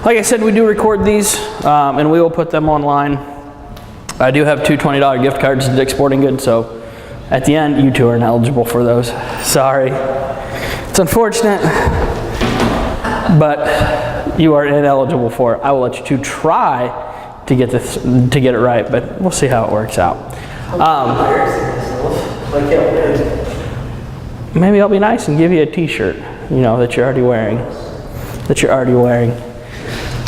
Like I said, we do record these, and we will put them online. I do have two $20 gift cards to Dick's Sporting Goods, so at the end, you two are ineligible for those. Sorry. It's unfortunate, but you are ineligible for it. I will let you two try to get it right, but we'll see how it works out. Maybe I'll be nice and give you a t-shirt, that you're already wearing.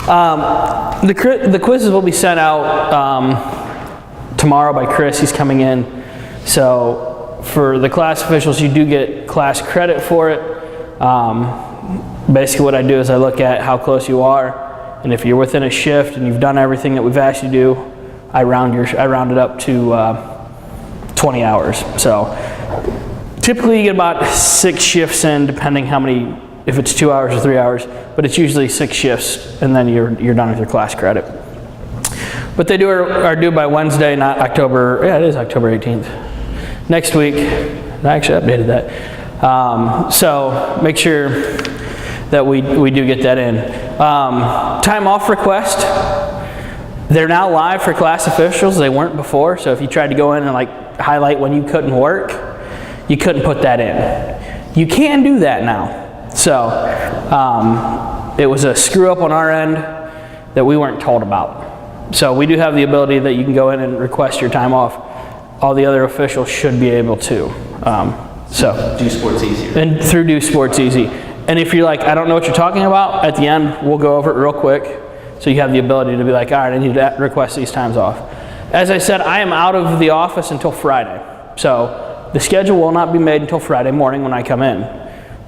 The quizzes will be sent out tomorrow by Chris. He's coming in. So for the class officials, you do get class credit for it. Basically what I do is I look at how close you are, and if you're within a shift and you've done everything that we've asked you to do, I round it up to 20 hours. So typically you get about 6 shifts in, depending how many, if it's 2 hours or 3 hours, but it's usually 6 shifts, and then you're done with your class credit. But they are due by Wednesday, not October. Yeah, it is October 18th. Next week. I actually updated that. So make sure that we do get that in. Time off request. They're now live for class officials. They weren't before. So if you tried to go in and highlight when you couldn't work, you couldn't put that in. You can do that now. So it was a screw up on our end that we weren't told about. So we do have the ability that you can go in and request your time off. All the other officials should be able to. So Do Sports Easy. And through Do Sports Easy. And if you're like, I don't know what you're talking about, at the end we'll go over it real quick. So you have the ability to be like, all right, I need to request these times off. As I said, I am out of the office until Friday. So the schedule will not be made until Friday morning when I come in.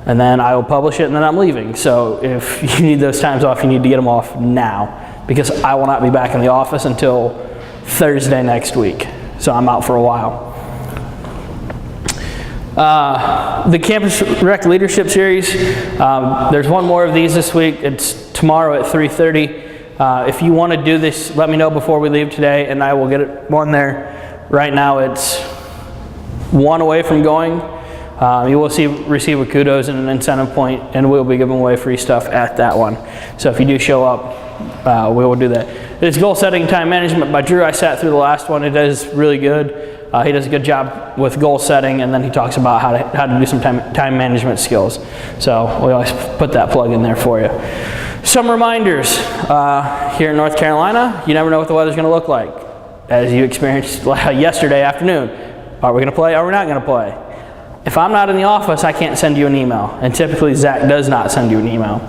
And then I will publish it, and then I'm leaving. So if you need those times off, you need to get them off now, because I will not be back in the office until Thursday next week. So I'm out for a while. The Campus Rec Leadership Series, there's one more of these this week. It's tomorrow at 3:30. If you want to do this, let me know before we leave today, and I will get it on there. Right now it's 1 away from going. You will receive a kudos and an incentive point, and we'll be giving away free stuff at that one. So if you do show up, we will do that. It's Goal Setting and Time Management by Drew. I sat through the last one. It is really good. He does a good job with goal setting, and then he talks about how to do some time management skills. So we always put that plug in there for you. Some reminders. Here in North Carolina, you never know what the weather's going to look like. As you experienced yesterday afternoon. Are we going to play? Are we not going to play? If I'm not in the office, I can't send you an email. And typically, Zach does not send you an email.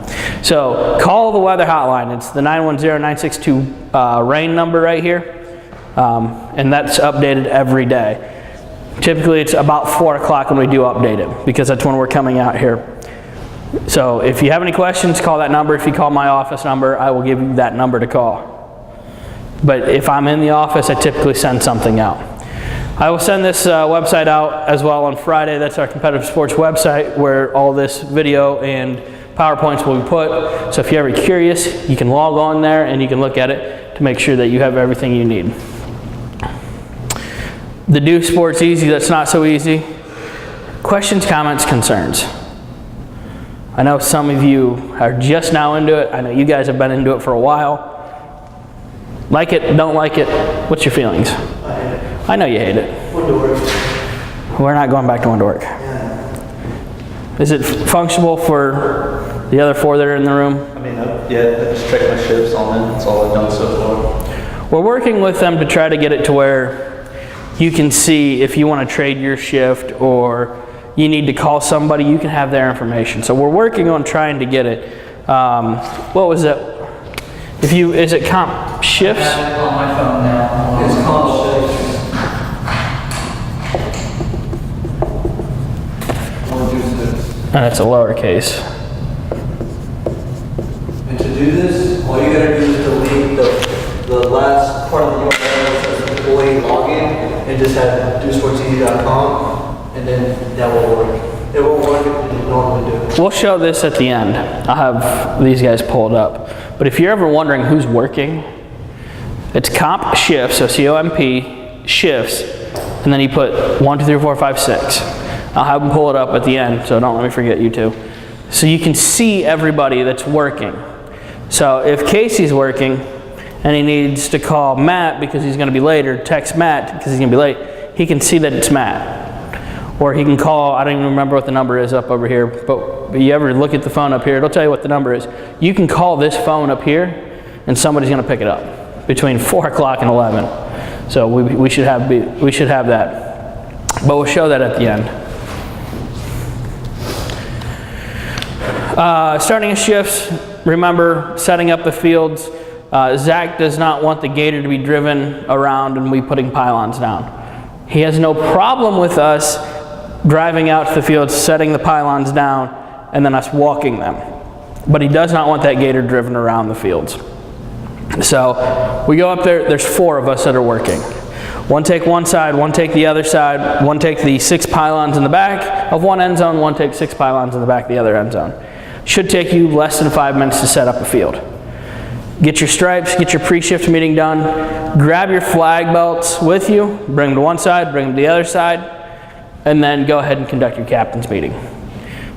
So call the weather hotline. It's the 910-962-RAIN number right here. And that's updated every day. Typically, it's about 4 o'clock when we do update it, because that's when we're coming out here. So if you have any questions, call that number. If you call my office number, I will give you that number to call. But if I'm in the office, I typically send something out. I will send this website out as well on Friday. That's our competitive sports website, where all this video and PowerPoints will be put. So if you're ever curious, you can log on there and you can look at it to make sure that you have everything you need. The Do Sports Easy, that's not so easy. Questions, comments, concerns. I know some of you are just now into it. I know you guys have been into it for a while. Like it, don't like it, what's your feelings? I know you hate it. Went to work. We're not going back to one to work. Yeah. Is it functional for the other 4 that are in the room? I mean, I just check my shifts on it. That's all I've done so far. We're working with them to try to get it to where you can see if you want to trade your shift or you need to call somebody, you can have their information. So we're working on trying to get it. What was that? Is it comp shifts? I have it on my phone now. It's comp shifts. That's a lowercase. And to do this, all you gotta do is delete the last part of the URL that says employee login and just have dosportseasy.com, and then that will work. It won't work if you normally do. We'll show this at the end. I'll have these guys pulled up. But if you're ever wondering who's working, it's comp shifts, so C-O-M-P, shifts, and then you put 1, 2, 3, 4, 5, 6. I'll have them pull it up at the end, so don't let me forget you two. So you can see everybody that's working. So if Casey's working and he needs to call Matt because he's going to be late, or text Matt because he's going to be late, he can see that it's Matt. Or he can call, I don't even remember what the number is up over here, but you ever look at the phone up here, it'll tell you what the number is. You can call this phone up here and somebody's going to pick it up between 4 o'clock and 11. So we should have that. But we'll show that at the end. Starting of shifts, remember setting up the fields. Zach does not want the gator to be driven around and we putting pylons down. He has no problem with us driving out to the fields, setting the pylons down, and then us walking them. But he does not want that gator driven around the fields. So we go up there, there's 4 of us that are working. One take one side, one take the other side, one take the 6 pylons in the back of one end zone, one take 6 pylons in the back of the other end zone. Should take you less than 5 minutes to set up a field. Get your stripes, get your pre-shift meeting done, grab your flag belts with you, bring them to one side, bring them to the other side, and then go ahead and conduct your captain's meeting.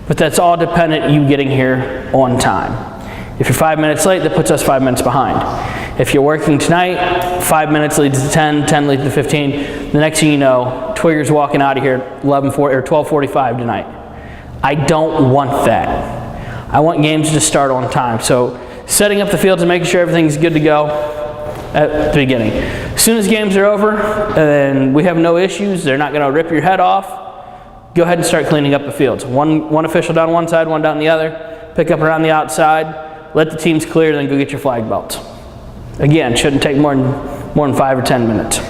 But that's all dependent on you getting here on time. If you're 5 minutes late, that puts us 5 minutes behind. If you're working tonight, 5 minutes leads to 10, 10 leads to 15. The next thing you know, Twigger's walking out of here 12:45 tonight. I don't want that. I want games to start on time. So setting up the fields and making sure everything's good to go at the beginning. As soon as games are over and we have no issues, they're not going to rip your head off, go ahead and start cleaning up the fields. One official down one side, one down the other, pick up around the outside, let the teams clear, then go get your flag belts. Again, shouldn't take more than 5 or 10 minutes.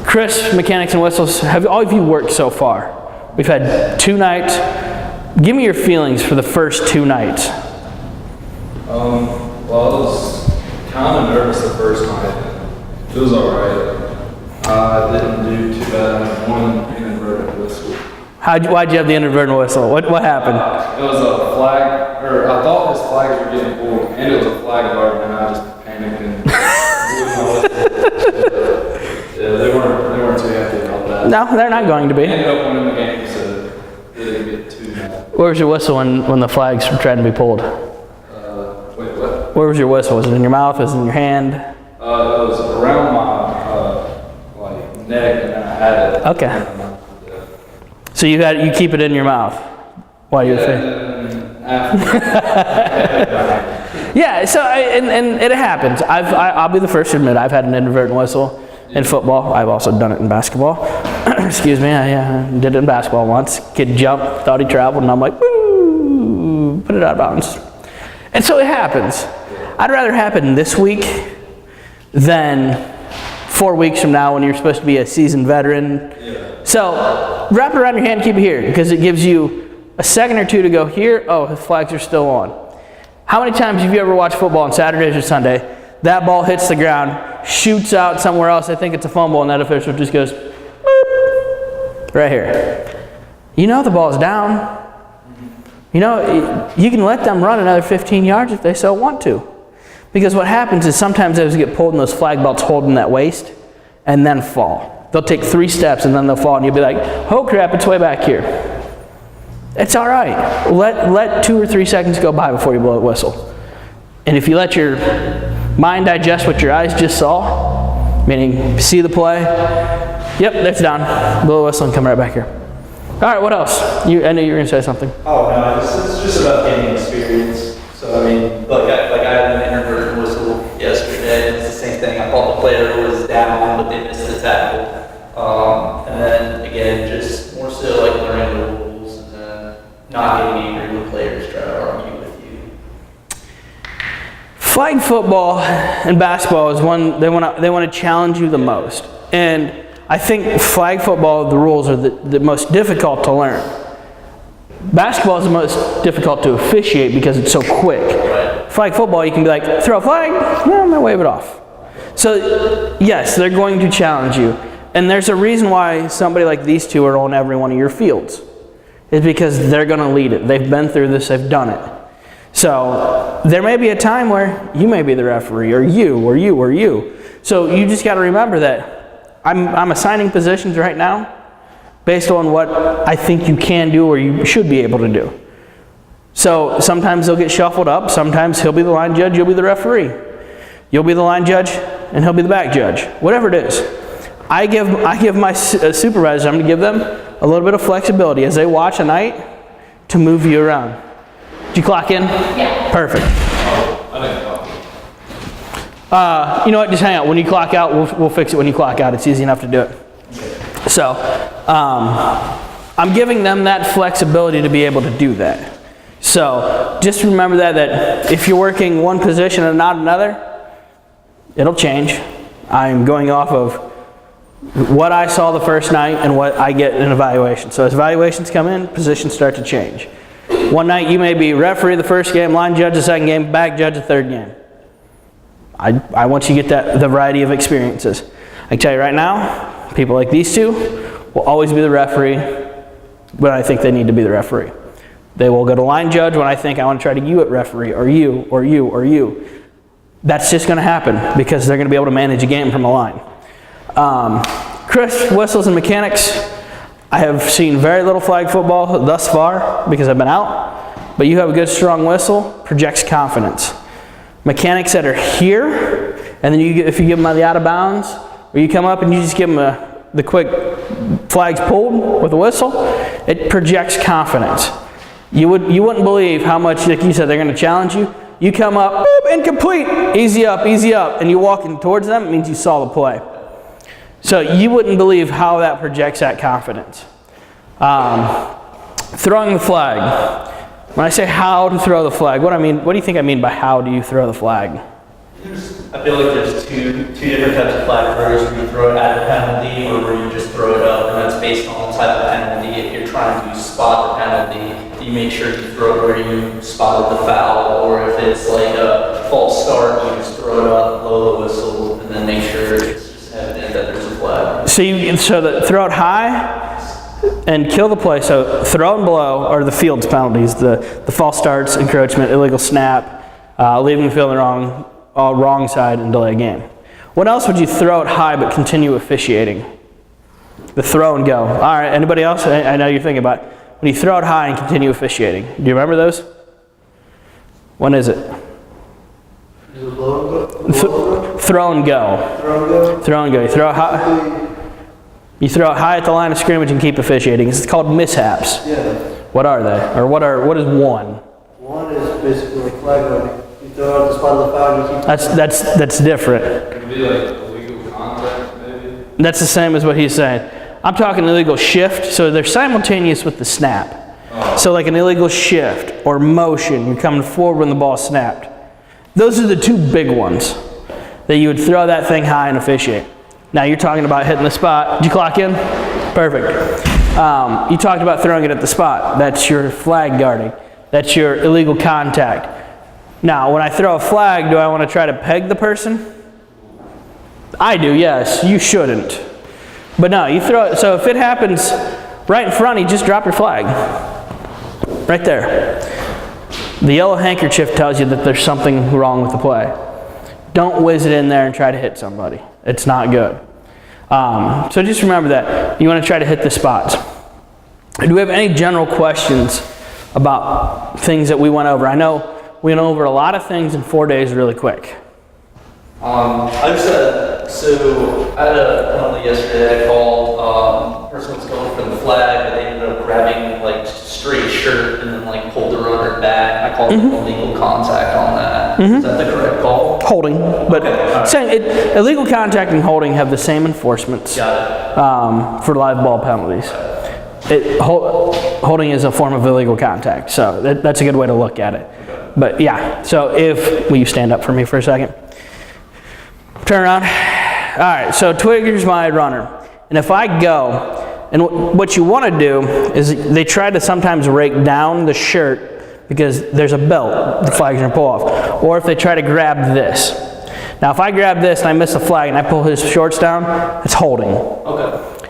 Chris, mechanics and whistles, have all of you worked so far? We've had 2 nights. Give me your feelings for the first 2 nights. Well, I was kind of nervous the first night. It was alright. I didn't do too bad. I had one inadvertent whistle. Why'd you have the inadvertent whistle? What happened? It was a flag, or I thought his flags were getting pulled, and it was a flag guard, and I just panicked and blew my whistle. Yeah, they weren't too happy about that. No, they're not going to be. Ended up winning the game, so it didn't get too mad. Where was your whistle when the flags were trying to be pulled? Wait, what? Where was your whistle? Was it in your mouth? Was it in your hand? It was around my neck, and I had it. Okay. Yeah. So you keep it in your mouth while you're Yeah. So and it happens. I'll be the first to admit I've had an inadvertent whistle in football. I've also done it in basketball. Excuse me. I did it in basketball once. Kid jumped, thought he traveled, and I'm like, woo, put it out of bounds. And so it happens. I'd rather happen this week than 4 weeks from now when you're supposed to be a seasoned veteran. Yeah. So wrap it around your hand, keep it here, because it gives you a second or two to go here. Oh, the flags are still on. How many times have you ever watched football on Saturdays or Sunday? That ball hits the ground, shoots out somewhere else. I think it's a fumble, and that official just goes, boop, right here. You know the ball's down. You know, you can let them run another 15 yards if they so want to. Because what happens is sometimes those get pulled and those flag belts hold in that waist and then fall. They'll take 3 steps and then they'll fall and you'll be like, oh crap, it's way back here. It's all right. Let 2 or 3 seconds go by before you blow a whistle. And if you let your mind digest what your eyes just saw, meaning see the play, yep, that's done. Blow a whistle and come right back here. All right, what else? I knew you were going to say something. Oh, no, it's just about gaining experience. So, I mean, like I had an inadvertent whistle yesterday. It's the same thing. I thought the player was down, but they missed the tackle. And then, again, just more so like learning the rules and then not getting angry when players try to argue with you. Flag football and basketball is one they want to challenge you the most. And I think flag football, the rules are the most difficult to learn. Basketball is the most difficult to officiate because it's so quick. Right. Flag football, you can be like, throw a flag, yeah, I'm going to wave it off. So, yes, they're going to challenge you. And there's a reason why somebody like these two are on every one of your fields. It's because they're going to lead it. They've been through this, they've done it. So, there may be a time where you may be the referee, or you. So, you just got to remember that I'm assigning positions right now based on what I think you can do or you should be able to do. So sometimes they'll get shuffled up. Sometimes he'll be the line judge, you'll be the referee. You'll be the line judge, and he'll be the back judge. Whatever it is. I give my supervisors, I'm going to give them a little bit of flexibility as they watch a night to move you around. Did you clock in? Yeah. Perfect. I didn't know. You know what? Just hang out. When you clock out, we'll fix it when you clock out. It's easy enough to do it. So, I'm giving them that flexibility to be able to do that. So, just remember that if you're working one position and not another, it'll change. I'm going off of what I saw the first night and what I get in evaluation. So as evaluations come in, positions start to change. One night you may be referee the first game, line judge the second game, back judge the third game. I want you to get the variety of experiences. I can tell you right now, people like these two will always be the referee when I think they need to be the referee. They will go to line judge when I think I want to try to you at referee, or you, or you, or you. That's just going to happen because they're going to be able to manage a game from the line. Chris, whistles, and mechanics, I have seen very little flag football thus far because I've been out, but you have a good strong whistle, projects confidence. Mechanics that are here, and then if you give them the out of bounds, or you come up and you just give them the quick flags pulled with a whistle, it projects confidence. You wouldn't believe how much, like you said, they're going to challenge you. You come up, boop, incomplete, easy up, and you're walking towards them, it means you saw the play. So you wouldn't believe how that projects that confidence. Throwing the flag. When I say how to throw the flag, what do you think I mean by how do you throw the flag? I feel like there's two different types of flag throws, where you throw it at a penalty or where you just throw it up, and that's based on the type of penalty. If you're trying to spot the penalty, you make sure you throw it where you spotted the foul, or if it's like a false start, you just throw it up, blow the whistle, and then make sure it's just evident that there's a flag. So throw it high and kill the play. So throw and blow are the field's penalties, the false starts, encroachment, illegal snap, leaving the field on the wrong side and delay a game. What else would you throw it high but continue officiating? The throw and go. All right, anybody else? I know you're thinking about it. When you throw it high and continue officiating. Do you remember those? When is it? Throw and go. Throw and go. You throw it high. You throw it high at the line of scrimmage and keep officiating. It's called mishaps. Yeah. What are they? Or what is one? One is basically like flag running. You throw out the spot of the foul and you keep... That's different. It could be like illegal contact, maybe. That's the same as what he's saying. I'm talking illegal shift, so they're simultaneous with the snap. Oh. So like an illegal shift or motion, you're coming forward when the ball snapped. Those are the two big ones that you would throw that thing high and officiate. Now you're talking about hitting the spot. Did you clock in? Perfect. You talked about throwing it at the spot. That's your flag guarding. That's your illegal contact. Now, when I throw a flag, do I want to try to peg the person? I do, yes. You shouldn't. But no, you throw it. So if it happens right in front, you just drop your flag. Right there. The yellow handkerchief tells you that there's something wrong with the play. Don't whiz it in there and try to hit somebody. It's not good. So just remember that. You want to try to hit the spots. Do we have any general questions about things that we went over? I know we went over a lot of things in 4 days really quick. I just I had a penalty yesterday. I called, person was going for the flag, but they ended up grabbing like straight shirt and then like pulled the runner back. I called illegal contact on that. Is that the correct call? Holding, but illegal contact and holding have the same enforcements for live ball penalties. Holding is a form of illegal contact, so that's a good way to look at it. But yeah, so will you stand up for me for a second? Turn around. All right, so Twigger's my runner. And if I go, and what you want to do is they try to sometimes rake down the shirt because there's a belt the flag's going to pull off. Or if they try to grab this. Now, if I grab this and I miss the flag and I pull his shorts down, it's holding. Okay.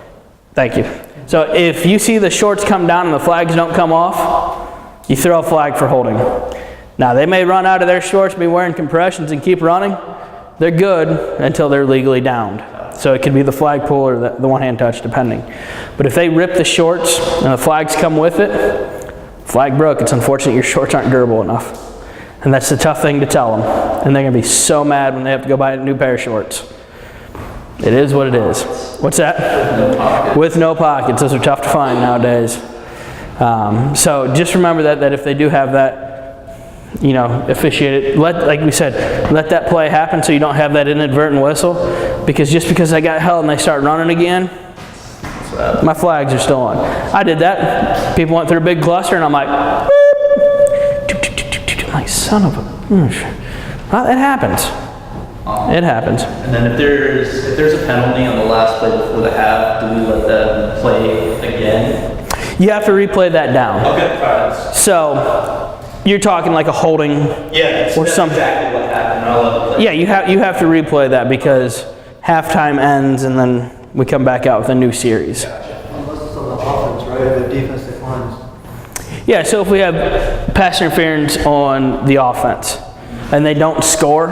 Thank you. So if you see the shorts come down and the flags don't come off, you throw a flag for holding. Now, they may run out of their shorts, be wearing compressions and keep running. They're good until they're legally downed. So it could be the flag pull or the one-hand touch, depending. But if they rip the shorts and the flags come with it, Flag broke. It's unfortunate your shorts aren't durable enough. And that's the tough thing to tell them. And they're going to be so mad when they have to go buy a new pair of shorts. It is what it is. What's that? With no pockets. Those are tough to find nowadays. So just remember that if they do have that, you know, officiate it. Like we said, let that play happen so you don't have that inadvertent whistle. Because just because I got held and they start running again, my flags are still on. I did that. People went through a big cluster and I'm like, like, son of a... Well, it happens. It happens. And then if there's a penalty on the last play before the half, do we let them play again? You have to replay that down. Okay, fine. So you're talking like a holding, Yeah, or that's something. exactly what happened. I'll let them play. Yeah, you have to replay that because halftime ends and then we come back out with a new series. Unless it's on the offense, right? If the defense declines. Yeah, so if we have pass interference on the offense and they don't score,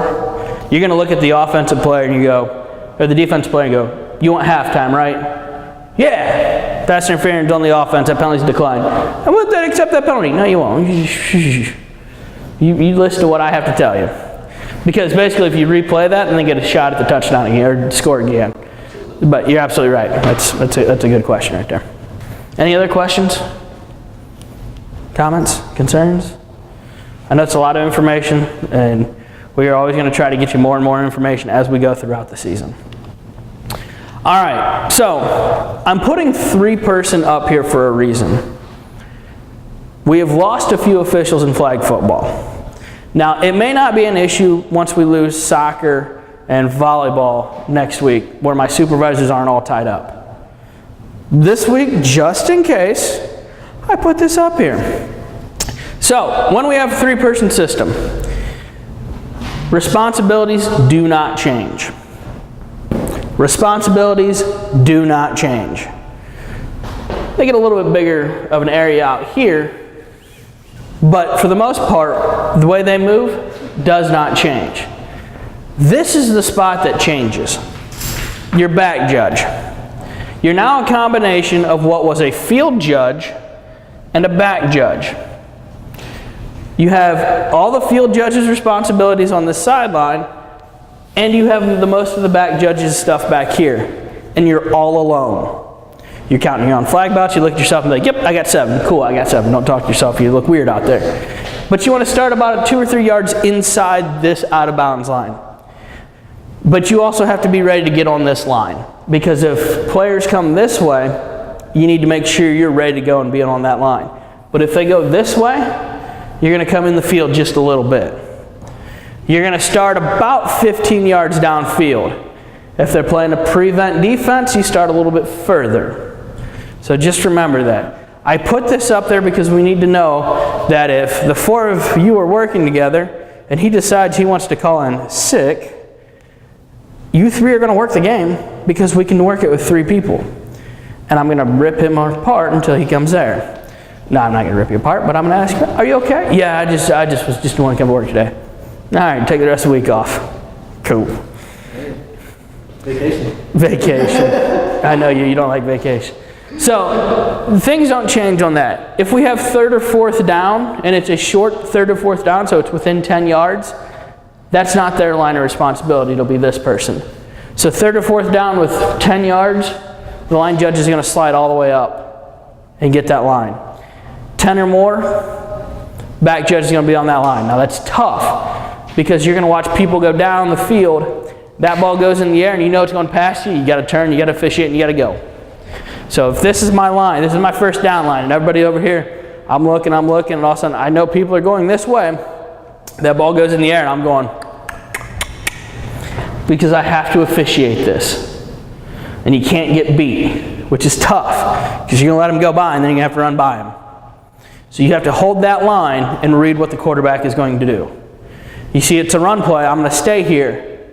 you're going to look at the offensive player and you go, or the defensive player and go, you want halftime, right? Yeah. Pass interference on the offense, that penalty's declined. I won't then accept that penalty. No, you won't. You listen to what I have to tell you. Because basically if you replay that, then they get a shot at the touchdown again, or score again. But you're absolutely right. That's a good question right there. Any other questions? Comments? Concerns? I know it's a lot of information, and we are always going to try to get you more and more information as we go throughout the season. All right, so I'm putting 3-person up here for a reason. We have lost a few officials in flag football. Now, it may not be an issue once we lose soccer and volleyball next week, where my supervisors aren't all tied up. This week, just in case, I put this up here. So, when we have a 3-person system, responsibilities do not change. Responsibilities do not change. They get a little bit bigger of an area out here, but for the most part, the way they move does not change. This is the spot that changes. Your back judge. You're now a combination of what was a field judge and a back judge. You have all the field judge's responsibilities on the sideline, and you have the most of the back judge's stuff back here, and you're all alone. You're counting your own flag bouts, you look at yourself and be like, yep, I got 7. Cool, I got 7. Don't talk to yourself, you look weird out there. But you want to start about 2 or 3 yards inside this out of bounds line. But you also have to be ready to get on this line, because if players come this way, you need to make sure you're ready to go and be on that line. But if they go this way, you're going to come in the field just a little bit. You're going to start about 15 yards downfield. If they're playing a prevent defense, you start a little bit further. So just remember that. I put this up there because we need to know that if the 4 of you are working together and he decides he wants to call in sick, you 3 are going to work the game because we can work it with 3 people. And I'm going to rip him apart until he comes there. No, I'm not going to rip you apart, but I'm going to ask you, are you okay? Yeah, I just want to come to work today. All right, take the rest of the week off. Cool. Vacation. I know you don't like vacation. So things don't change on that. If we have 3rd or 4th down, and it's a short 3rd or 4th down, so it's within 10 yards, that's not their line of responsibility. It'll be this person. So 3rd or 4th down with 10 yards, the line judge is going to slide all the way up and get that line. 10 or more, back judge is going to be on that line. Now that's tough because you're going to watch people go down the field. That ball goes in the air and you know it's going past you. You got to turn, you got to officiate, and you got to go. So if this is my line, this is my 1st down line, and everybody over here, I'm looking, and all of a sudden I know people are going this way. That ball goes in the air and I'm going, because I have to officiate this. And you can't get beat, which is tough because you're going to let them go by and then you're going to have to run by them. So you have to hold that line and read what the quarterback is going to do. You see, it's a run play. I'm going to stay here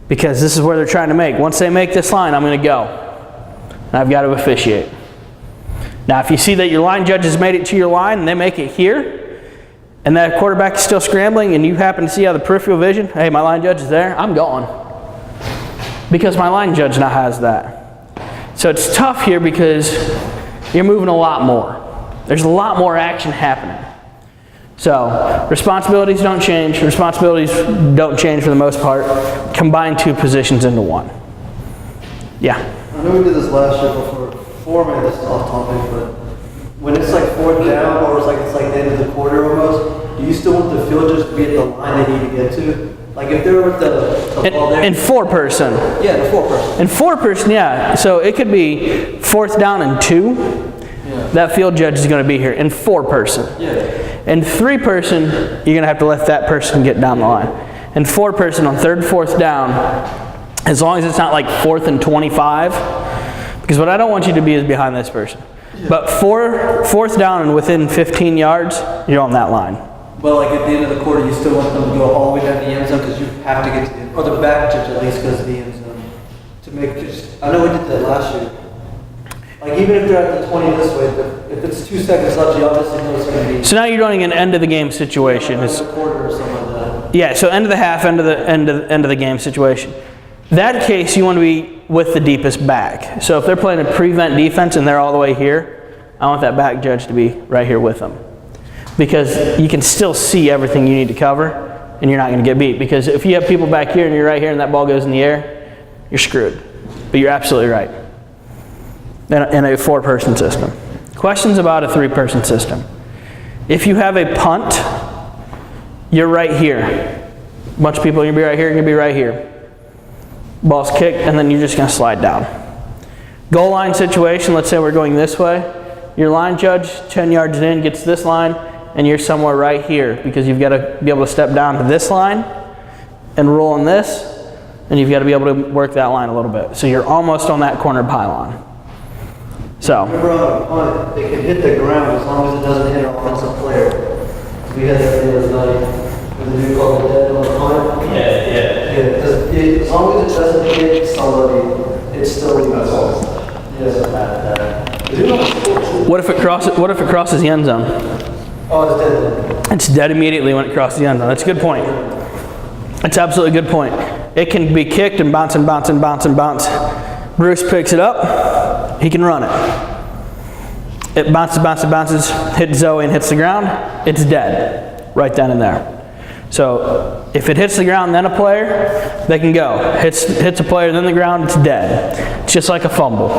because this is where they're trying to make. Once they make this line, I'm going to go. And I've got to officiate. Now, if you see that your line judge has made it to your line and they make it here, and that quarterback is still scrambling, and you happen to see out of the peripheral vision, hey, my line judge is there, I'm going. Because my line judge now has that. So it's tough here because you're moving a lot more. There's a lot more action happening. So responsibilities don't change. Responsibilities don't change for the most part. Combine 2 positions into 1. Yeah. I know we did this last year before. Foreman, this is off topic, but when it's like 4th down or it's like the end of the quarter almost, do you still want the field just to be at the line they need to get to? Like if they're with the ball there. In 4-person. Yeah, the 4-person. In 4-person, yeah. So it could be 4th down and 2. Yeah. That field judge is going to be here in 4-person. Yeah. In 3-person, you're going to have to let that person get down the line. In 4-person on 3rd, 4th down, as long as it's not like 4th and 25, because what I don't want you to be is behind this person. Yeah. But 4th down and within 15 yards, you're on that line. But like at the end of the quarter, you still want them to go all the way down the end zone because you have to get to the end, or the back judge at least goes to the end zone to make. Cause I know we did that last year. Like even if they're at the 20 this way, but if it's 2 seconds left, you obviously know it's going to be. So now you're running an end of the game situation. It's a quarter or something like that. Yeah. So end of the half, end of the game situation. That case, you want to be with the deepest back. So if they're playing a prevent defense and they're all the way here, I want that back judge to be right here with them. Because you can still see everything you need to cover, and you're not going to get beat. Because if you have people back here and you're right here and that ball goes in the air, you're screwed. But you're absolutely right. In a 4-person system. Questions about a 3-person system. If you have a punt, you're right here. A bunch of people are going to be right here, you're going to be right here. Ball's kicked, and then you're just going to slide down. Goal line situation, let's say we're going this way. Your line judge, 10 yards in, gets this line, and you're somewhere right here because you've got to be able to step down to this line and roll on this, and you've got to be able to work that line a little bit. So you're almost on that corner pylon. So. Remember on a punt, they can hit the ground as long as it doesn't hit an offensive player. We had that the other night with the new call the dead on the punt. Yeah. Yeah, because as long as it doesn't hit somebody, it's still That's all. It doesn't matter. What if it crosses the end zone? Oh, it's dead. It's dead immediately when it crosses the end zone. That's a good point. That's absolutely a good point. It can be kicked and bounce and bounce and bounce and bounce. Bruce picks it up. He can run it. It bounces, bounces, bounces, hits Zoe and hits the ground. It's dead right then and there. So if it hits the ground, then a player, they can go. Hits a player, then the ground, it's dead. It's just like a fumble.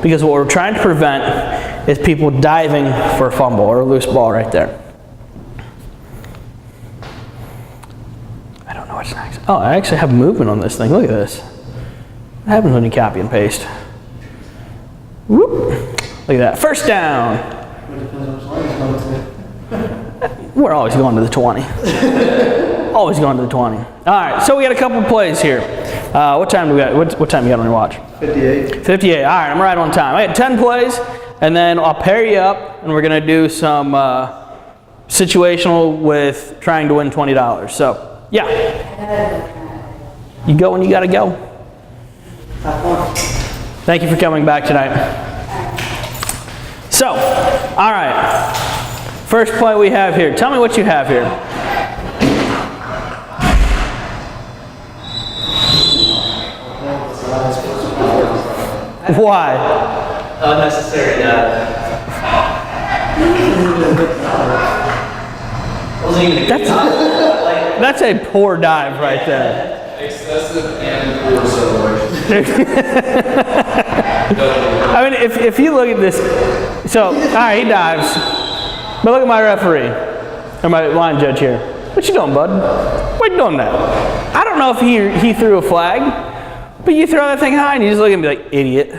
Because what we're trying to prevent is people diving for a fumble or a loose ball right there. I don't know what's next. Oh, I actually have movement on this thing. Look at this. What happens when you copy and paste? Whoop. Look at that. First down. We're always going to the 20. Always going to the 20. All right, so we got a couple plays here. What time do we got? What time you got on your watch? 58. 58. All right, I'm right on time. I had 10 plays, and then I'll pair you up, and we're going to do some situational with trying to win $20. So, yeah. You go when you got to go. Thank you for coming back tonight. So, all right. First play we have here. Tell me what you have here. Why? Unnecessary dive. Wasn't even a good dive. That's a poor dive right there. Excessive and poor celebration. I mean, if you look at this, so, all right, he dives. But look at my referee, or my line judge here. What you doing, bud? Why you doing that? I don't know if he threw a flag, but you throw that thing high and you just look at me like, idiot.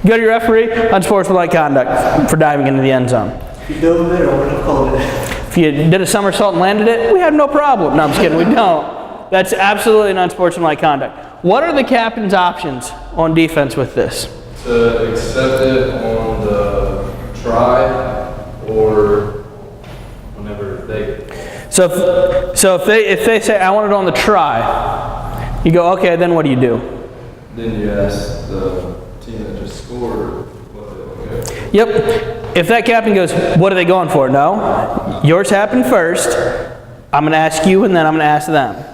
Go to your referee, unsportsmanlike conduct for diving into the end zone. If you dove it, I wouldn't have called it. If you did a somersault and landed it, we have no problem. No, I'm just kidding, we don't. That's absolutely an unsportsmanlike conduct. What are the captain's options on defense with this? To accept it on the try or whenever they. So if they say I want it on the try, you go, okay, then what do you do? Then you ask the team that just scored what they want to go. Yep. If that captain goes, what are they going for? No. Yours happened first. I'm going to ask you, and then I'm going to ask them.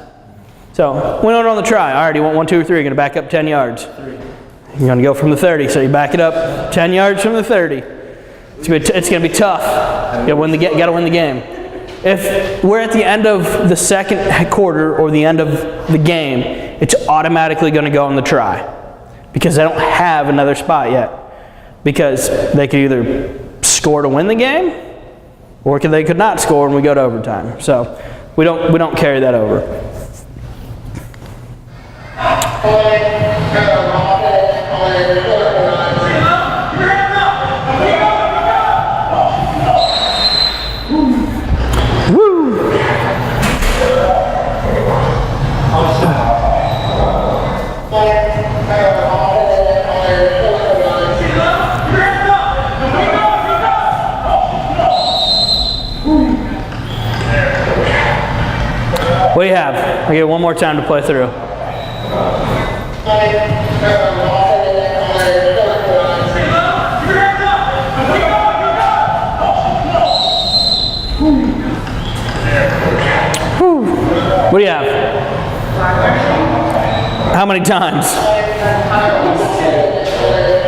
So, we want it on the try. All right, you want 1, 2, or 3. You're going to back up 10 yards. You're going to go from the 30. So you back it up 10 yards from the 30. It's going to be tough. You got to win the game. If we're at the end of the second quarter or the end of the game, it's automatically going to go on the try because they don't have another spot yet. Because they could either score to win the game, or they could not score and we go to overtime. So we don't carry that over. What do you have? I get one more time to play through. What do you have? How many times?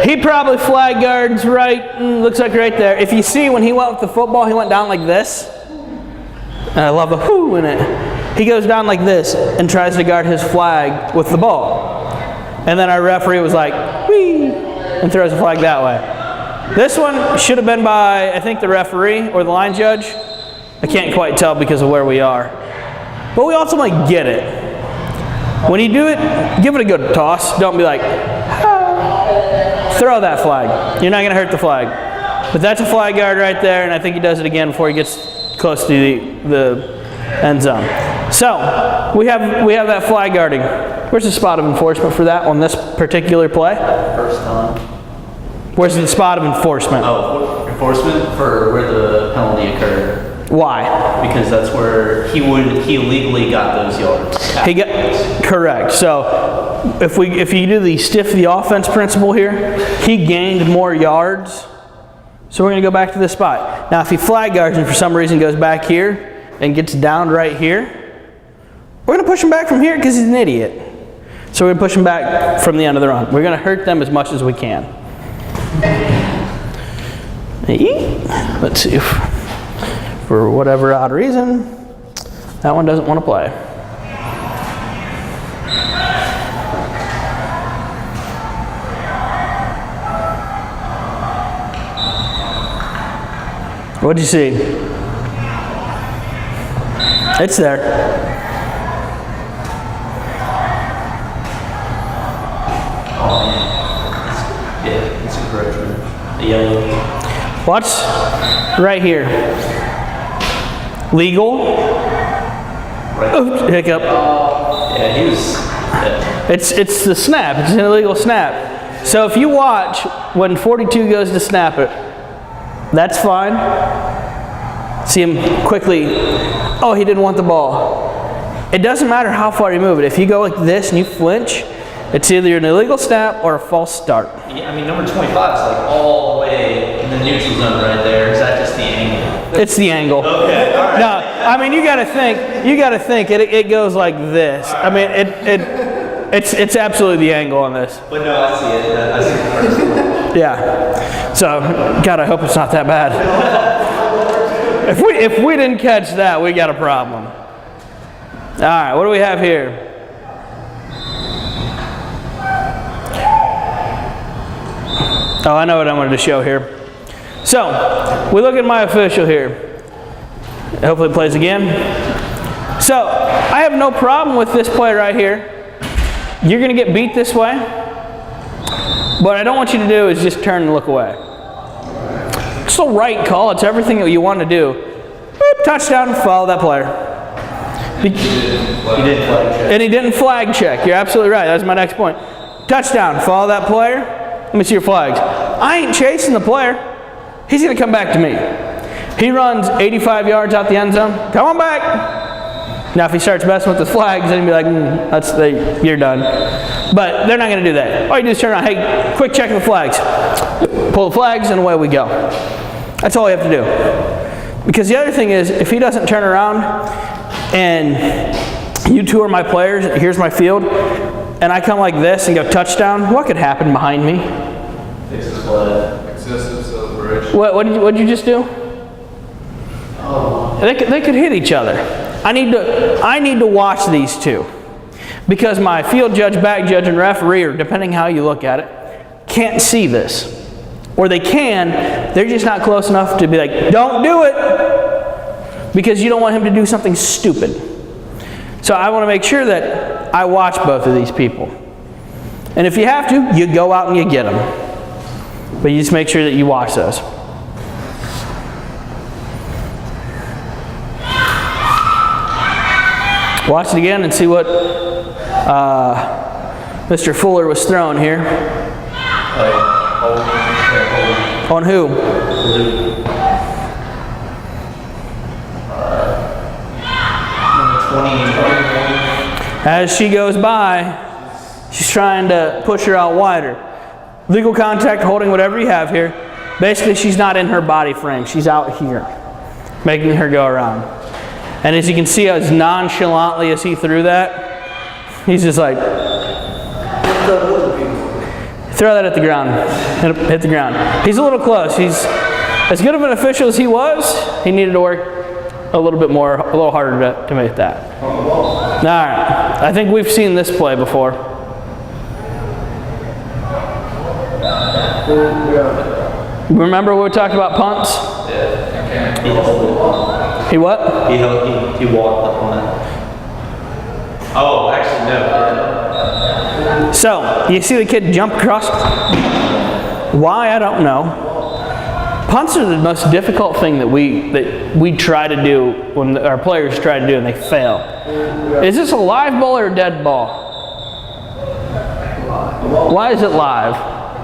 He probably flag guards right, looks like right there. If you see when he went with the football, he went down like this. And I love the whoo in it. He goes down like this and tries to guard his flag with the ball. And then our referee was like, whee, and throws the flag that way. This one should have been by, I think, the referee or the line judge. I can't quite tell because of where we are. But we ultimately get it. When you do it, give it a good toss. Don't be like, ah. Throw that flag. You're not going to hurt the flag. But that's a flag guard right there, and I think he does it again before he gets close to the end zone. So, we have that flag guarding. Where's the spot of enforcement for that on this particular play? First time. Where's the spot of enforcement? Oh, enforcement for where the penalty occurred. Why? Because that's where he illegally got those yards. Correct. So, if you do the stiff the offense principle here, he gained more yards. So we're going to go back to this spot. Now, if he flag guards and for some reason goes back here and gets down right here, we're going to push him back from here because he's an idiot. So we're going to push him back from the end of the run. We're going to hurt them as much as we can. Let's see if, for whatever odd reason, that one doesn't want to play. What'd you see? It's there. It's a correct one. The yellow. Watch right here. Legal. Right. Oops, hiccup. Yeah, he was. Yeah. It's the snap. It's an illegal snap. So if you watch when 42 goes to snap it, that's fine. See him quickly. Oh, he didn't want the ball. It doesn't matter how far you move it. If you go like this and you flinch, it's either an illegal snap or a false start. Yeah, I mean, number 25 is like all the way in the neutral zone right there. Is that just the angle? It's the angle. Okay, all right. No, I mean you got to think. It goes like this. I mean it's absolutely the angle on this. But no, I see it. I see the first one. Yeah. So, God, I hope it's not that bad. If we didn't catch that, we got a problem. All right, what do we have here? Oh, I know what I wanted to show here. So, we look at my official here. Hopefully it plays again. So, I have no problem with this play right here. You're going to get beat this way. What I don't want you to do is just turn and look away. It's the right call. It's everything that you want to do. Boop, touchdown, follow that player. He didn't flag check. And he didn't flag check. You're absolutely right. That's my next point. Touchdown, follow that player. Let me see your flags. I ain't chasing the player. He's going to come back to me. He runs 85 yards out the end zone. Come on back. Now, if he starts messing with the flags, then he'll be like, you're done. But they're not going to do that. All you do is turn around. Hey, quick check of the flags. Pull the flags, and away we go. That's all you have to do. Because the other thing is, if he doesn't turn around and you two are my players, here's my field, and I come like this and go touchdown, what could happen behind me? Fix his play. Excessive celebration. separation. What did you just do? They could hit each other. I need to watch these two, because my field judge, back judge, and referee, or depending how you look at it, can't see this. Or they can, they're just not close enough to be like, don't do it, because you don't want him to do something stupid. So I want to make sure that I watch both of these people. And if you have to, you go out and you get them. But you just make sure that you watch those. Watch it again and see what Mr. Fuller was throwing here. On who? As she goes by, she's trying to push her out wider. Legal contact, holding whatever you have here. Basically, she's not in her body frame. She's out here, making her go around. And as you can see, as nonchalantly as he threw that, he's just like, throw that at the ground. Hit the ground. He's a little close. He's as good of an official as he was. He needed to work a little bit more, a little harder to make that. All right. I think we've seen this play before. Remember when we talked about punts? He what? He walked the punt. Oh, actually no. So, you see the kid jump across? Why, I don't know. Punts are the most difficult thing that we try to do when our players try to do and they fail. Is this a live ball or a dead ball? Why is it live?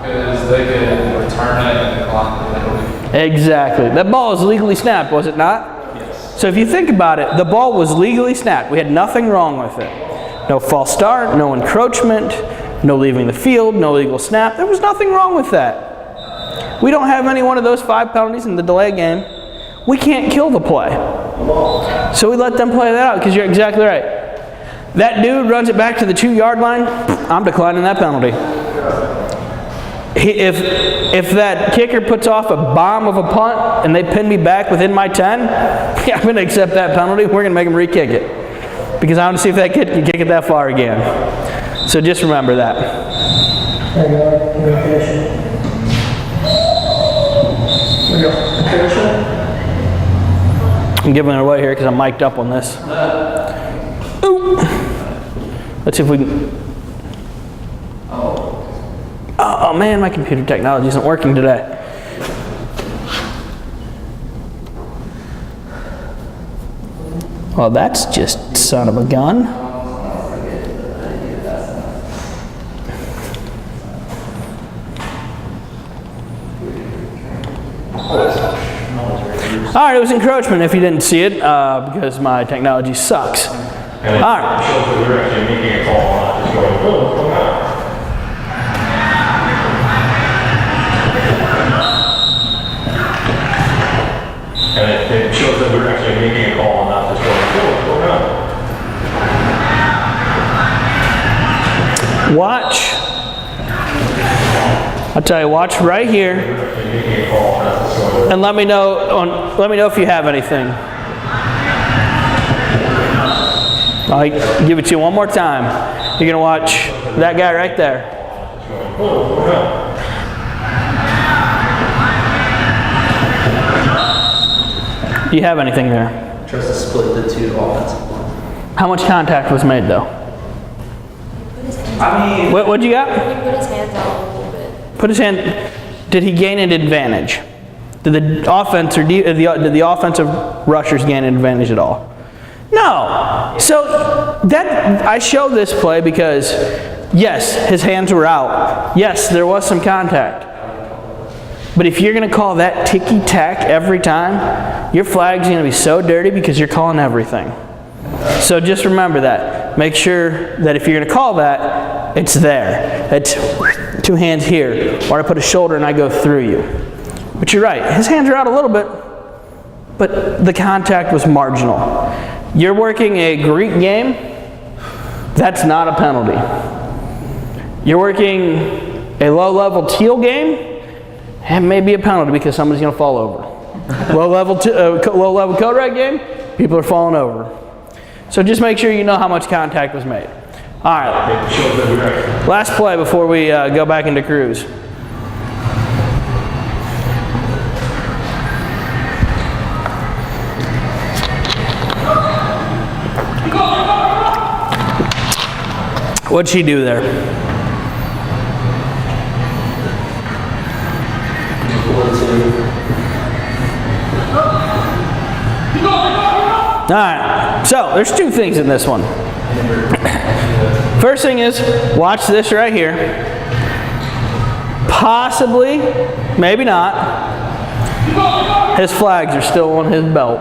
Because they can return it and clock the penalty. Exactly. That ball was legally snapped, was it not? Yes. So if you think about it, the ball was legally snapped. We had nothing wrong with it. No false start, no encroachment, no leaving the field, no legal snap. There was nothing wrong with that. We don't have any one of those 5 penalties in the delay game. We can't kill the play. So we let them play that out, because you're exactly right. That dude runs it back to the 2-yard line, I'm declining that penalty. If that kicker puts off a bomb of a punt and they pin me back within my 10, yeah, I'm going to accept that penalty. We're going to make him re-kick it, because I want to see if that kid can kick it that far again. So just remember that. I'm giving it away here because I'm mic'd up on this. Ooh. Let's see if we can. Oh man, my computer technology isn't working today. Well, that's just son of a gun. All right, it was encroachment if you didn't see it, because my technology sucks. All right. And it shows that we're actually making a call and not just going, Watch. I'll tell you, watch right here. And let me know if you have anything. I'll give it to you one more time. You're gonna watch that guy right there. Do you have anything there? Tries to split the two offensive lines. How much contact was made though? I mean, What'd you got? He put his hands out a little bit. Put his hand. Did he gain an advantage? Did the offense or did the offensive rushers gain an advantage at all? No. So that I show this play because yes, his hands were out. Yes, there was some contact. But if you're going to call that ticky-tack every time, your flag's going to be so dirty because you're calling everything. So just remember that. Make sure that if you're going to call that, it's there. It's 2 hands here, or I put a shoulder and I go through you. But you're right, his hands are out a little bit, but the contact was marginal. You're working a Greek game, that's not a penalty. You're working a low-level teal game, it may be a penalty because somebody's going to fall over. low level code red game, people are falling over. So just make sure you know how much contact was made. All right. Last play before we go back into cruise. What'd she do there? All right, so there's two things in this one. First thing is, watch this right here. Possibly, maybe not, his flags are still on his belt.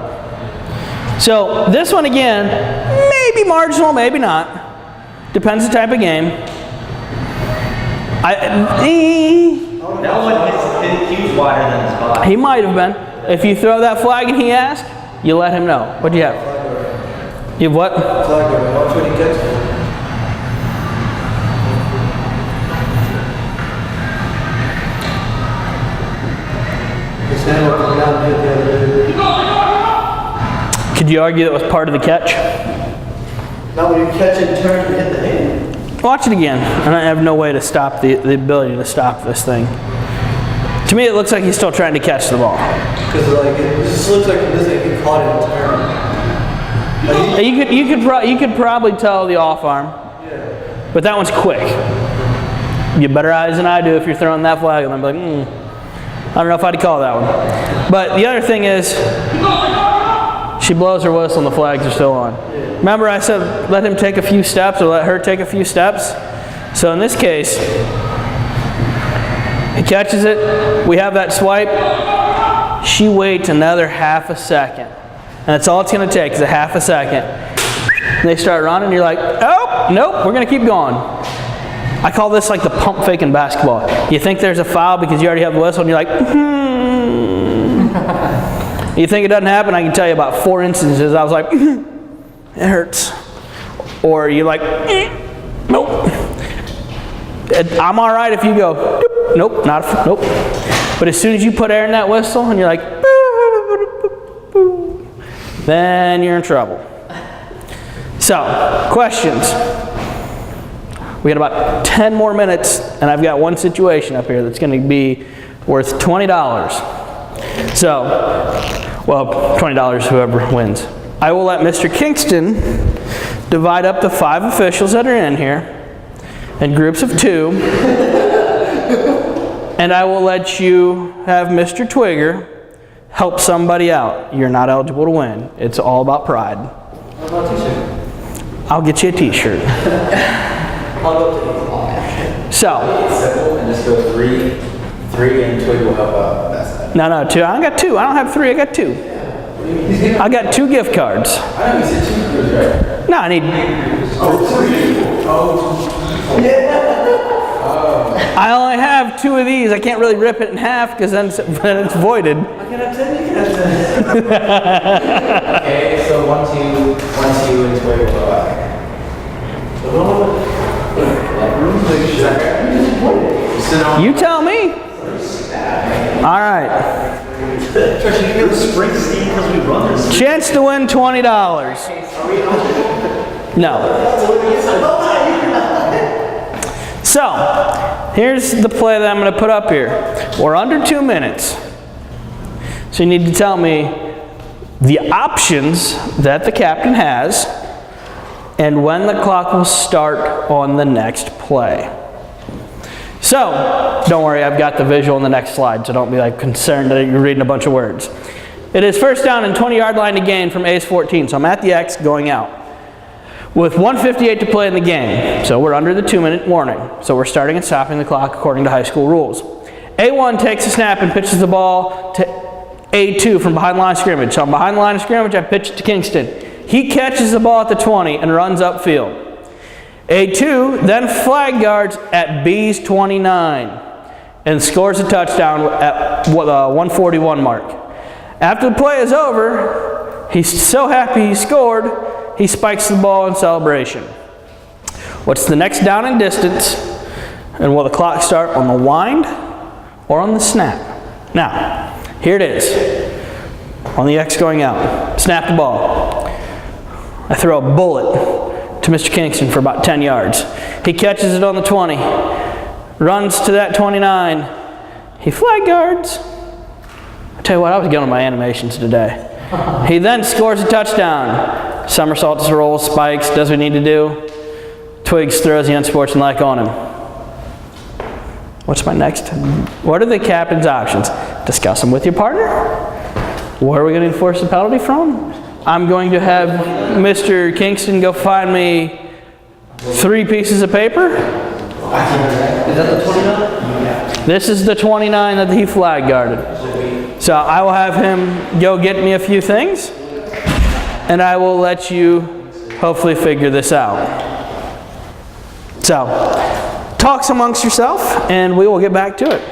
So this one again, maybe marginal, maybe not. Depends the type of game. That one, he was wider than his body. He might have been. If you throw that flag and he asks, you let him know. What do you have? You have what? Flag guard, watch when he catches it. His hand will come down and hit the other. Could you argue that was part of the catch? Now when you catch it, turn and hit the hand. Watch it again. And I have no way to stop the ability to stop this thing. To me, it looks like he's still trying to catch the ball. Because like it just looks like this thing he caught it and turned. Like You could probably tell the off arm, but that one's quick. You have better eyes than I do if you're throwing that flag, and I'm like, I don't know if I'd call that one. But the other thing is, she blows her whistle and the flags are still on. Remember I said let him take a few steps or let her take a few steps? So in this case, he catches it, we have that swipe, she waits another half a second. And that's all it's going to take is a half a second. And they start running, you're like, oh, nope, we're going to keep going. I call this like the pump fake in basketball. You think there's a foul because you already have the whistle and you're like, You think it doesn't happen? I can tell you about 4 instances I was like, it hurts. Or you're like, nope. I'm all right if you go, nope, nope. But as soon as you put air in that whistle and you're like, then you're in trouble. So, questions. We got about 10 more minutes, and I've got one situation up here that's going to be worth $20. So, well, $20 whoever wins. I will let Mr. Kingston divide up the 5 officials that are in here in groups of 2. And I will let you have Mr. Twigger help somebody out. You're not eligible to win. It's all about pride. What about a t-shirt? I'll get you a t-shirt. I'll go to So, Simple and just go 3 and Twig will help out. That's it. no, 2. I got 2. I don't have 3. I got 2. I got 2 gift cards. I know you said 2 crews, right? No, I need. I only have 2 of these. I can't really rip it in half because then it's voided. I can have 10, you can have 10. Okay, so 1, 2, and Twig will help out. You tell me. All right. Chance to win $20. No. So, here's the play that I'm going to put up here. We're under 2 minutes. So you need to tell me the options that the captain has and when the clock will start on the next play. So, don't worry, I've got the visual on the next slide, so don't be like concerned that you're reading a bunch of words. It is first down and 20-yard line to gain from A's 14, so I'm at the X going out. With 1:58 to play in the game, so we're under the 2-minute warning. So we're starting and stopping the clock according to high school rules. A1 takes a snap and pitches the ball to A2 from behind the line of scrimmage. So I'm behind the line of scrimmage, I pitch it to Kingston. He catches the ball at the 20 and runs upfield. A2 then flag guards at B's 29 and scores a touchdown at 141 mark. After the play is over, he's so happy he scored, he spikes the ball in celebration. What's the next down and distance? And will the clock start on the wind or on the snap? Now, here it is. On the X going out. Snap the ball. I throw a bullet to Mr. Kingston for about 10 yards. He catches it on the 20. Runs to that 29. He flag guards. I tell you what, I was getting on my animations today. He then scores a touchdown. Somersaults, rolls, spikes, does what we need to do. Twigs throws the unsportsmanlike on him. What's my next? What are the captain's options? Discuss them with your partner. Where are we going to enforce the penalty from? I'm going to have Mr. Kingston go find me 3 pieces of paper. Is that the 29? This is the 29 that he flag guarded. So I will have him go get me a few things, and I will let you hopefully figure this out. So, talks amongst yourself, and we will get back to it.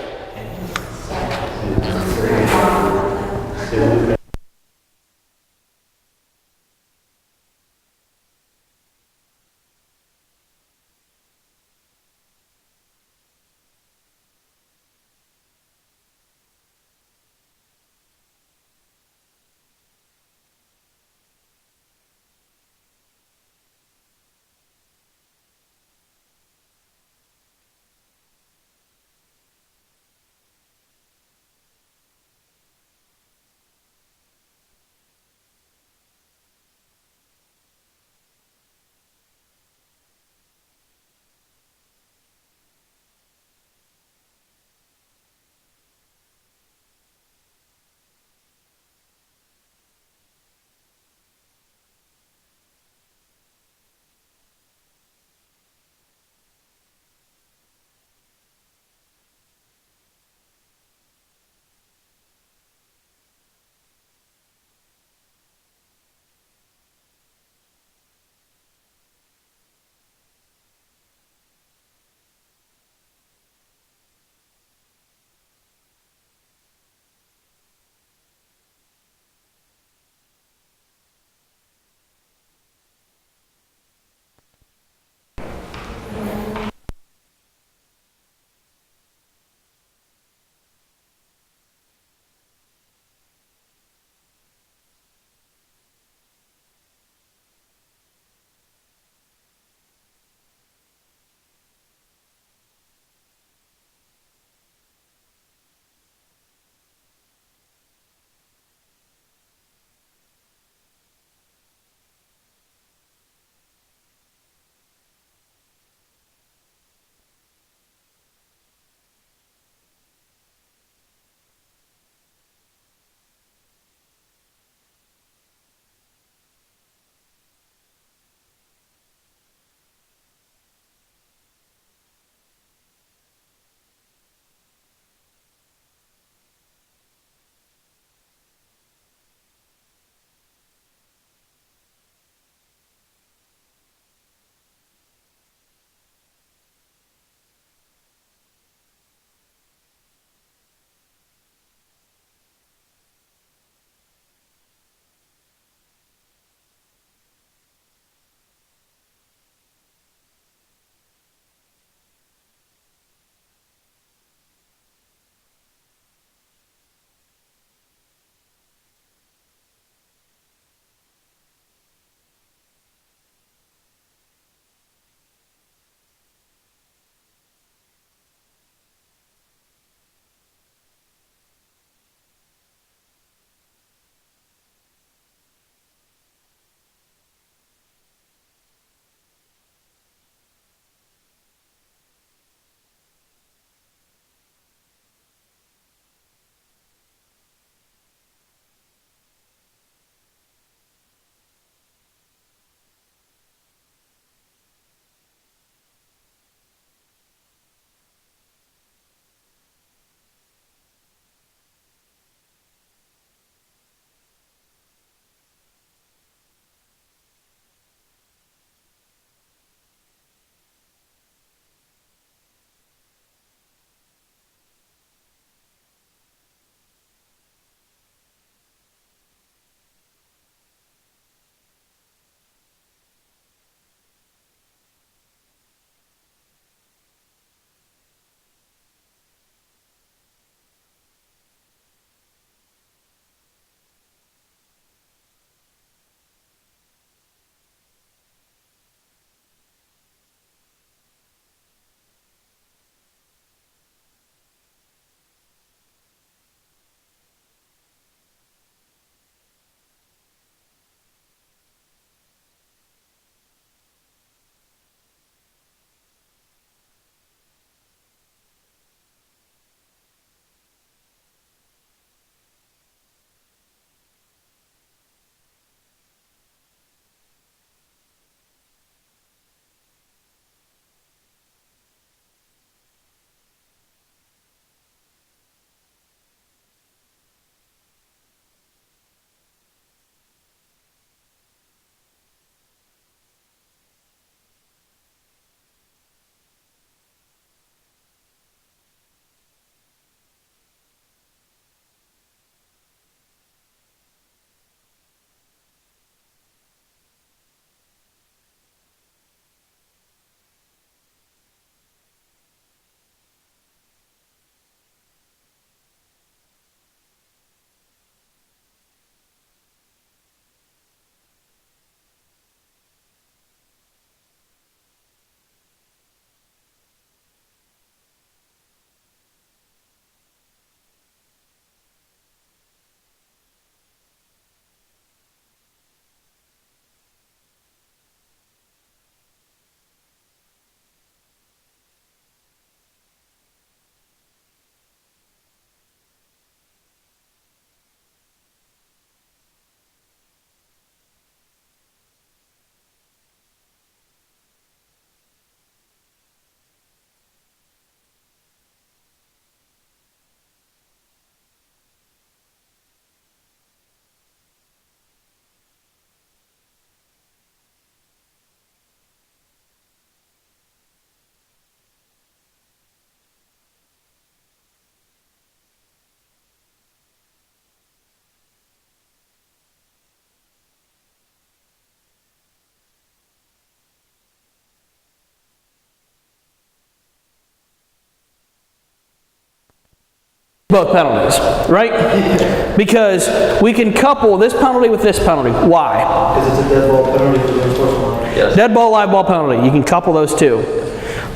both penalties, right? Because we can couple this penalty with this penalty. Why? Because it's a dead ball penalty for the unsportsmanlike. Yes. Dead ball, live ball penalty. You can couple those two.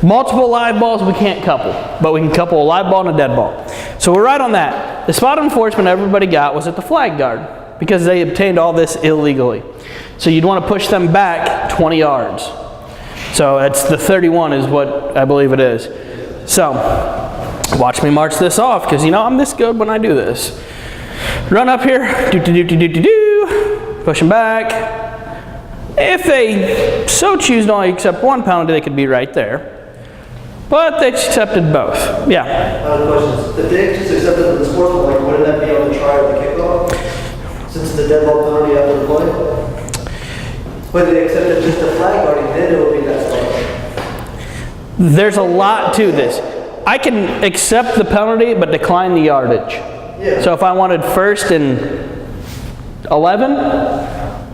Multiple live balls we can't couple, but we can couple a live ball and a dead ball. So we're right on that. The spot enforcement everybody got was at the flag guard because they obtained all this illegally. So you'd want to push them back 20 yards. So it's the 31 is what I believe it is. So watch me march this off because you know I'm this good when I do this. Run up here, push them back. If they so choose to only accept one penalty, they could be right there. But they accepted both. Yeah. Questions. If they just accepted the unsportsmanlike, wouldn't that be on the try or the kickoff? Since the dead ball penalty after the play? But they accepted just the flag guarding, then it would be that spot. There's a lot to this. I can accept the penalty but decline the yardage. Yeah. So if I wanted 1st and 11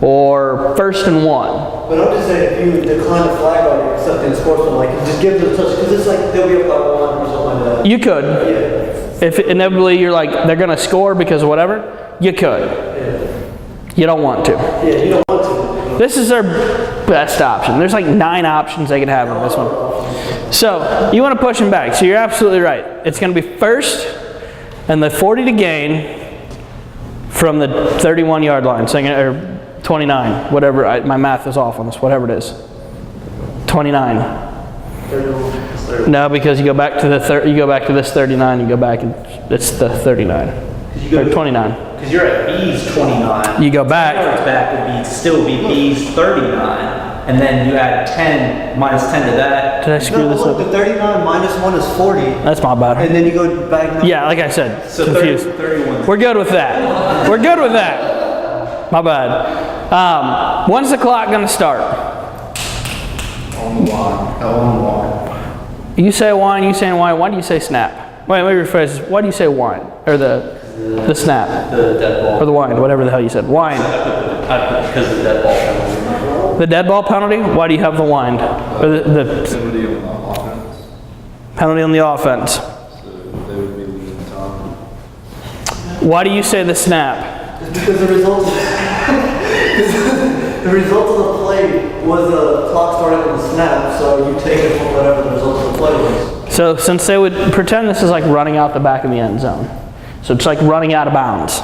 or 1st and 1. But I'm just saying, if you decline the flag guarding, accept the unsportsmanlike, and just give them a touch, because it's like they'll be up by 1 or something like that. You could. Yeah. If inevitably you're like, they're going to score because of whatever, you could. Yeah. You don't want to. Yeah, you don't want to. This is their best option. There's like 9 options they could have on this one. So you want to push them back. So you're absolutely right. It's going to be 1st and the 40 to gain from the 31-yard line. So or 29, whatever. My math is off on this. Whatever it is. 29. No, because you go back to the you go back to this 39. You go back and it's the 39 or 29. Because you're at B's 29. You go back. Yards back would be still be B's 39, and then you add 10 minus 10 to that. Did I screw this look, up? the 39 minus 1 is 40. That's my bad. And then you go back. Yeah, like I said, So confused. 31. We're good with that. We're good with that. My bad. When's the clock going to start? On the line. On the line. You say wine, you saying wine. Why do you say snap? Wait, let me rephrase this. Why do you say wine? Or the snap? The dead ball. Or the wine, whatever the hell you said. Wine. Because of the dead ball penalty. The dead ball penalty? Why do you have the wine? Or the Penalty on the offense, penalty on the offense? so they would be losing time. Why do you say the snap? It's because the result the result of the play was the clock started on the snap, so you take it from whatever the result of the play was. So since they would pretend this is like running out the back of the end zone. So it's like running out of bounds.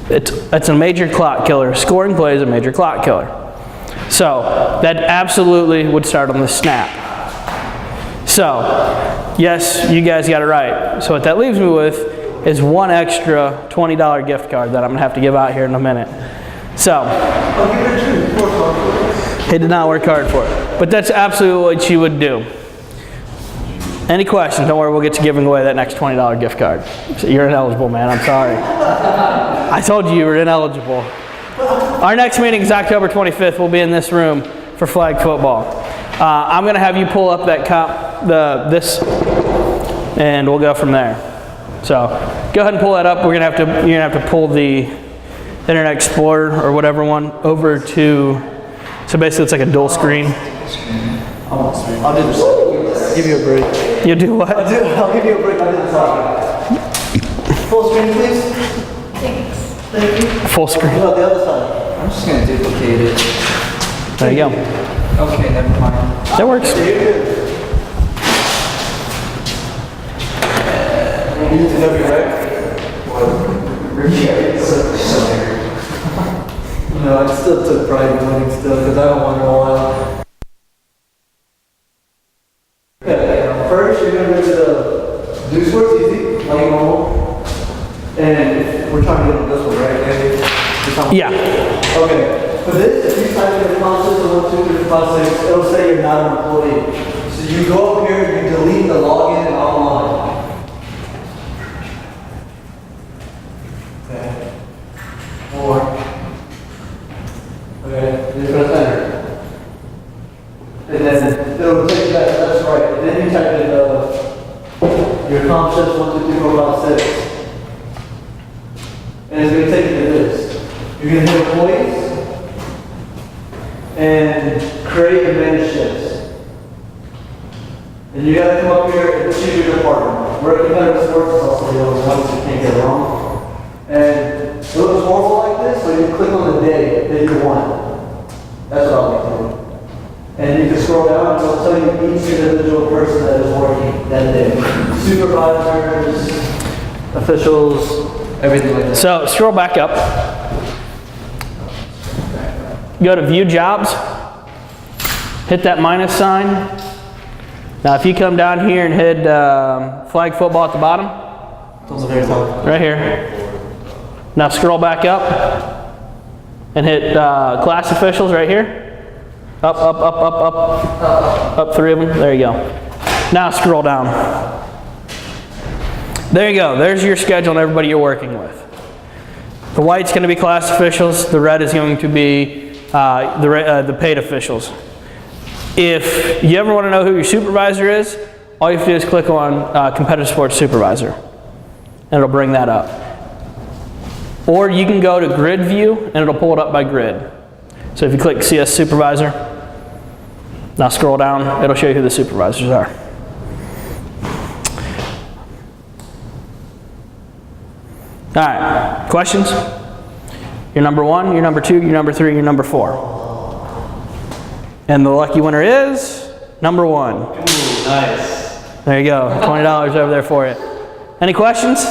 It's a major clock killer. Scoring play is a major clock killer. So that absolutely would start on the snap. So yes, you guys got it right. So what that leaves me with is one extra $20 gift card that I'm gonna have to give out here in a minute. So I'll give it to you. Work hard for it. he did not work hard for it, but that's absolutely what you would do. Any questions? Don't worry, we'll get to giving away that next $20 gift card. So you're ineligible, man. I'm sorry. I told you were ineligible. Our next meeting is October 25th. We'll be in this room for flag football. I'm going to have you pull up that this, and we'll go from there. So go ahead and pull that up. You're gonna have to pull the Internet Explorer or whatever one over to. So basically, it's like a dual screen. I'll do this. Give you a break. You do what? I'll give you a break. I'll do this. Full screen, please. Thanks. Thank you. Full screen. No, the other side. I'm just gonna duplicate it. There you go. Okay, never mind. That works. You're good. You need to know your right. No, I still took pride in winning still because I don't want to roll out. Okay, first you're going to go to the do sports easy, like normal. And we're trying to get on this one, right, Andy? Yeah. Okay, for this, if you type in the constant of 1, 2, 3, 4, 5, 6, it'll say you're not an employee. So you go up here and you delete the login and online. Okay. 4. Okay, then you press enter. And then it'll take you back, that's right. And then you type in your concepts 1, 2, 3, 4, 5, 6. And it's going to take you to this. You're going to hit employees and create and manage shifts. And you got to come up here and choose your department. we're a competitive sport, it's also the only ones you can't get wrong. And it looks horrible like this, so you click on the day that you want. That's what I like to do. And you can scroll down and it'll tell you each individual person that is working that day. Supervisors, officials, everything like that. So scroll back up. Go to view jobs. Hit that minus sign. Now if you come down here and hit flag football at the bottom. Those are very tough. Right here. Now scroll back up and hit class officials right here. Up, up, up, up, up. Up 3 of them. There you go. Now scroll down. There you go. There's your schedule and everybody you're working with. The white's going to be class officials. The red is going to be the paid officials. If you ever want to know who your supervisor is, all you have to do is click on competitive sports supervisor. And it'll bring that up. Or you can go to grid view and it'll pull it up by grid. So if you click CS supervisor, now scroll down, it'll show you who the supervisors are. All right, questions? You're number 1, you're number 2, you're number 3, you're number 4. And the lucky winner is number 1. Ooh, nice. There you go, $20 over there for you. Any questions?